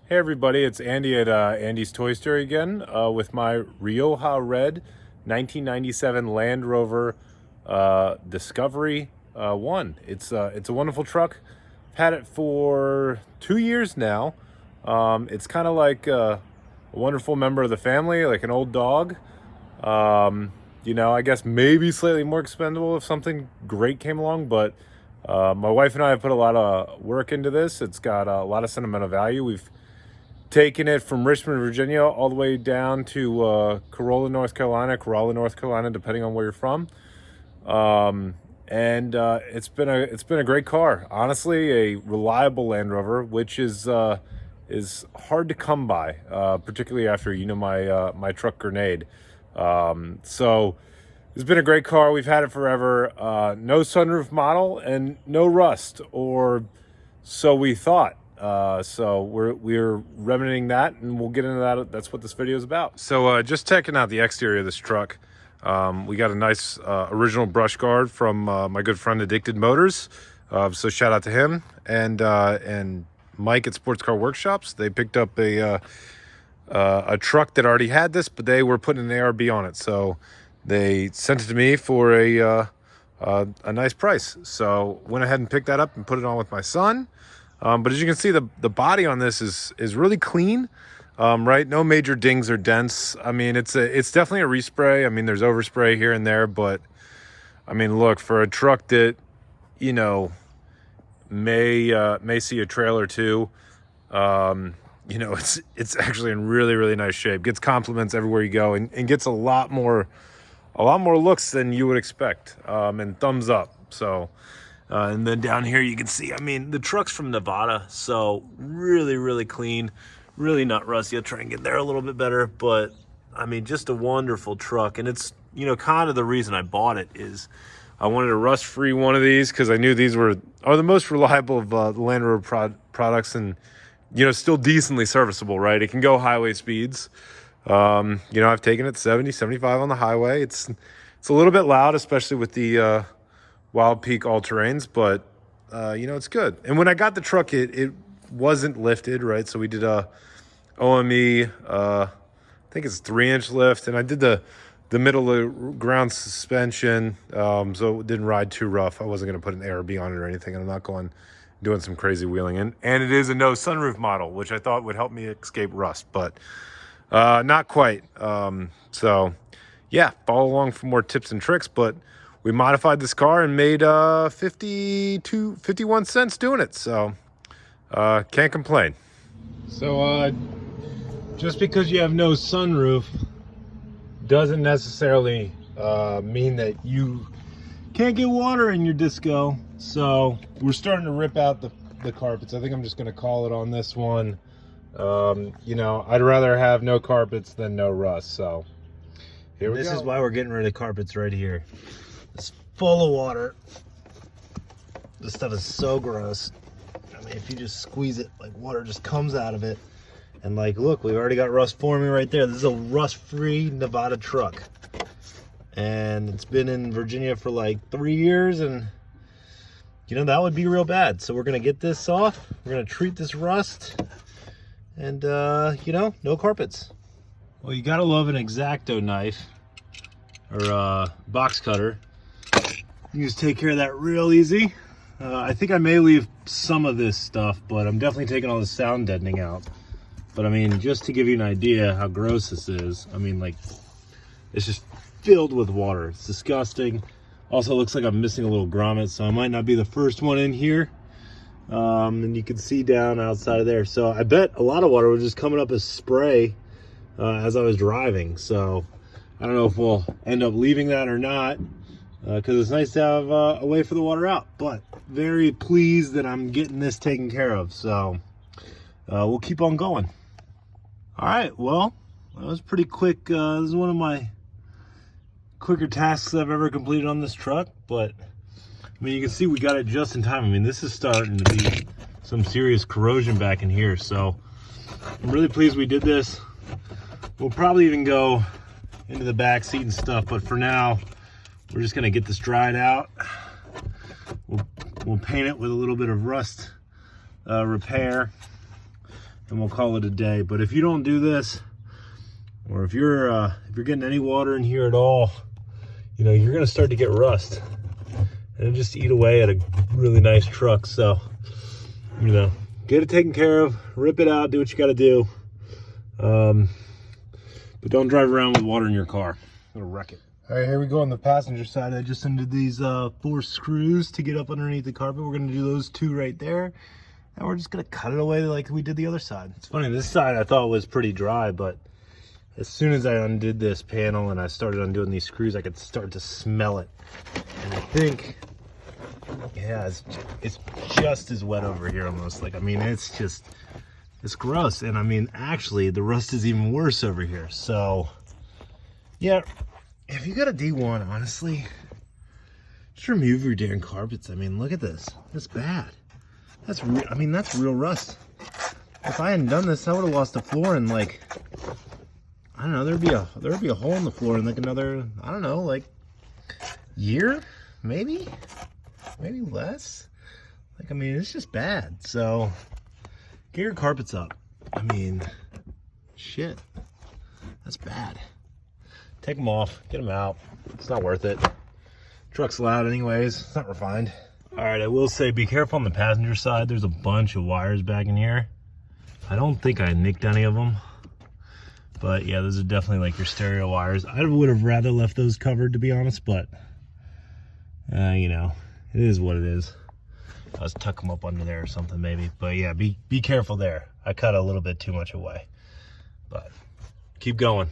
Hey everybody, it's Andy at Andy's Toy Story again with my Rioja Red 1997 Land Rover Discovery 1. It's a wonderful truck. I've had it for 2 years now. It's kind of like a wonderful member of the family, like an old dog. I guess maybe slightly more expendable if something great came along, but my wife and I have put a lot of work into this. It's got a lot of sentimental value. We've taken it from Richmond, Virginia, all the way down to Corolla, North Carolina, depending on where you're from. It's been a great car. Honestly, a reliable Land Rover, which is hard to come by, particularly after my truck Grenade. So it's been a great car. We've had it forever. No sunroof model and no rust, or so we thought. So we're remedying that, and we'll get into that. That's what this video is about. So just checking out the exterior of this truck. We got a nice original brush guard from my good friend Addicted Motors. So shout out to him and Mike at Sports Car Workshops. They picked up a truck that already had this, but they were putting an ARB on it. So they sent it to me for a nice price. So went ahead and picked that up and put it on with my son. But as you can see, the body on this is really clean, right? No major dings or dents. I mean, it's definitely a respray. I mean, there's overspray here and there, but I mean, look, for a truck that, may see a trail or two, it's actually in really, really nice shape. Gets compliments everywhere you go, and gets a lot more looks than you would expect, and thumbs up. So. And then down here you can see, I mean, the truck's from Nevada, so really, really clean, really not rusty. I'll try and get there a little bit better, but I mean, just a wonderful truck. And it's, kind of the reason I bought it is I wanted a rust-free one of these because I knew these are the most reliable of the Land Rover products, and, still decently serviceable, right? It can go highway speeds. I've taken it 70, 75 on the highway. It's a little bit loud, especially with the Wild Peak all-terrains, but it's good. And when I got the truck, it wasn't lifted, right? So we did a OME, I think it's 3-inch lift, and I did the middle of ground suspension, so it didn't ride too rough. I wasn't going to put an ARB on it or anything, and I'm not doing some crazy wheeling. And it is a no sunroof model, which I thought would help me escape rust, but not quite. So yeah, follow along for more tips and tricks, but we modified this car and made 51 cents doing it, so can't complain. So just because you have no sunroof doesn't necessarily mean that you can't get water in your disco. So we're starting to rip out the carpets. I think I'm just going to call it on this one. I'd rather have no carpets than no rust. So here we go. This is why we're getting rid of the carpets right here. It's full of water. This stuff is so gross. I mean, if you just squeeze it, like, water just comes out of it. And like, look, we've already got rust forming right there. This is a rust-free Nevada truck. And it's been in Virginia for like 3 years, and that would be real bad. So we're gonna get this off. We're gonna treat this rust, and no carpets. Well, you gotta love an X-Acto knife or box cutter. You just take care of that real easy. I think I may leave some of this stuff, but I'm definitely taking all the sound deadening out. But I mean, just to give you an idea how gross this is, I mean, like, it's just filled with water. It's disgusting. Also looks like I'm missing a little grommet, so I might not be the first one in here. And you can see down outside of there. So I bet a lot of water was just coming up as spray as I was driving. So I don't know if we'll end up leaving that or not, because it's nice to have a way for the water out. But very pleased that I'm getting this taken care of. So we'll keep on going. All right, well, that was pretty quick. This is one of my quicker tasks I've ever completed on this truck, but I mean, you can see we got it just in time. I mean, this is starting to be some serious corrosion back in here, so I'm really pleased we did this. We'll probably even go into the back seat and stuff, but for now, we're just gonna get this dried out. We'll paint it with a little bit of rust repair, and we'll call it a day. But if you don't do this, or if you're getting any water in here at all, you know, you're gonna start to get rust, and it'll just eat away at a really nice truck. So, you know, get it taken care of, rip it out, do what you gotta do. But don't drive around with water in your car. It'll wreck it. All right, here we go on the passenger side. I just undid these 4 screws to get up underneath the carpet. We're gonna do those 2 right there. And we're just gonna cut it away like we did the other side. It's funny, this side I thought was pretty dry, but as soon as I undid this panel and I started undoing these screws, I could start to smell it. And I think, yeah, it's just as wet over here almost. Like, I mean, it's gross. And I mean, actually, the rust is even worse over here. So, yeah, if you got a D1, honestly, just remove your damn carpets. I mean, look at this. That's bad. That's real rust. If I hadn't done this, I would have lost the floor in like, I don't know, there'd be a hole in the floor in like another, I don't know, like year, maybe less. Like, I mean, it's just bad. So get your carpets up. I mean, shit, that's bad. Take them off, get them out. It's not worth it. Truck's loud anyways, it's not refined. All right, I will say be careful on the passenger side. There's a bunch of wires back in here. I don't think I nicked any of them. But yeah, those are definitely like your stereo wires. I would have rather left those covered, to be honest, but you know, it is what it is. I'll just tuck them up under there or something maybe. But yeah, be careful there. I cut a little bit too much away, but keep going.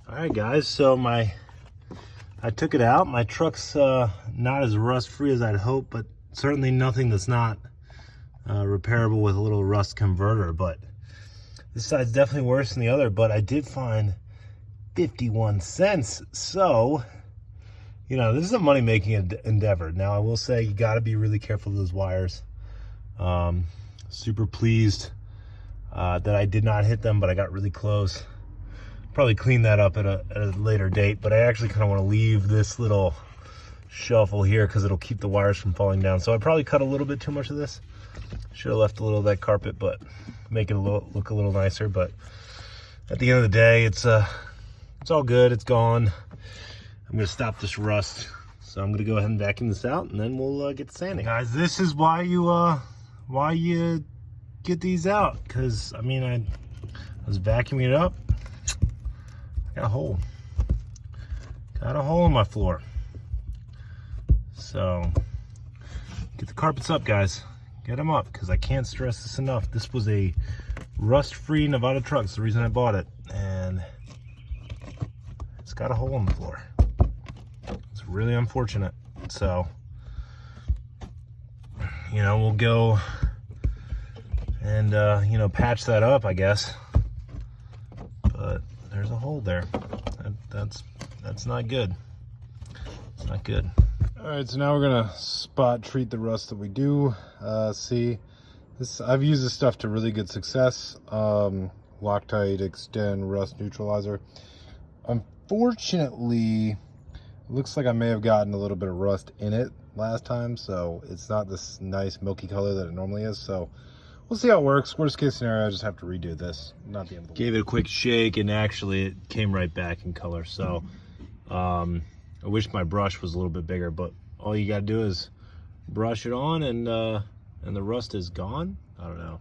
All right, guys, so I took it out. My truck's not as rust-free as I'd hoped, but certainly nothing that's not repairable with a little rust converter. But this side's definitely worse than the other, but I did find 51 cents. So, you know, this is a money-making endeavor. Now, I will say you got to be really careful with those wires. Super pleased that I did not hit them, but I got really close. Probably clean that up at a later date, but I actually kind of want to leave this little shuffle here because it'll keep the wires from falling down. So I probably cut a little bit too much of this. Should have left a little of that carpet, but make it look a little nicer. But at the end of the day, it's all good. It's gone. I'm gonna stop this rust, so I'm gonna go ahead and vacuum this out, and then we'll get to sanding. Guys, this is why you get these out, because I mean, I was vacuuming it up. I got a hole in my floor. So get the carpets up, guys. Get them up, because I can't stress this enough. This was a rust-free Nevada truck. It's the reason I bought it, and it's got a hole in the floor. It's really unfortunate. So, you know, we'll go and you know, patch that up, I guess. But there's a hole there. That's not good. It's not good. All right, so now we're gonna spot treat the rust that we do see. I've used this stuff to really good success. Loctite Extend Rust Neutralizer. Unfortunately, it looks like I may have gotten a little bit of rust in it last time, so it's not this nice milky color that it normally is. So we'll see how it works. Worst case scenario, I just have to redo this. Not the end of the Gave it a quick shake, and actually it came right back in color. So I wish my brush was a little bit bigger, but all you gotta do is brush it on, and the rust is gone. I don't know.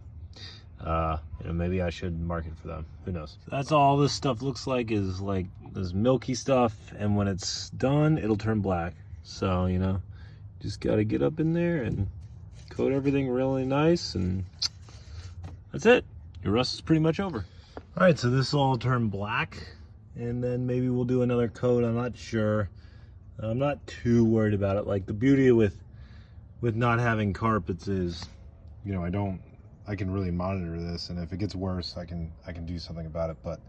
You know, maybe I should mark it for them. Who knows? So that's all this stuff looks like, is like this milky stuff, and when it's done, it'll turn black. So, you know, just gotta get up in there and coat everything really nice, and that's it. Your rust is pretty much over. All right, so this all turned black, and then maybe we'll do another coat. I'm not sure. I'm not too worried about it. Like, the beauty with not having carpets is, you know, I can really monitor this, and if it gets worse, I can do something about it. But,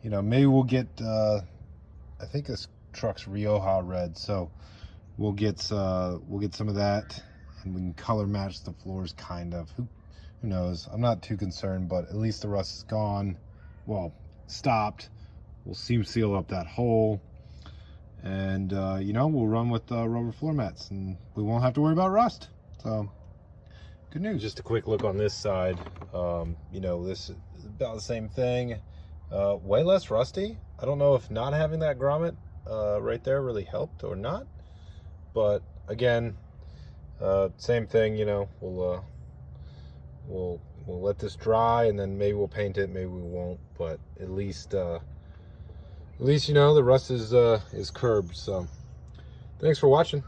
you know, maybe we'll get I think this truck's Rioja red, so we'll get some of that, and we can color match the floors, kind of. Who knows? I'm not too concerned, but at least the rust is gone. Well, stopped. We'll seam seal up that hole, and you know, we'll run with rubber floor mats, and we won't have to worry about rust. So good news. Just a quick look on this side. You know, this about the same thing. Way less rusty. I don't know if not having that grommet right there really helped or not, but again, same thing. You know, we'll let this dry, and then maybe we'll paint it, maybe we won't, but at least you know the rust is curbed. So thanks for watching.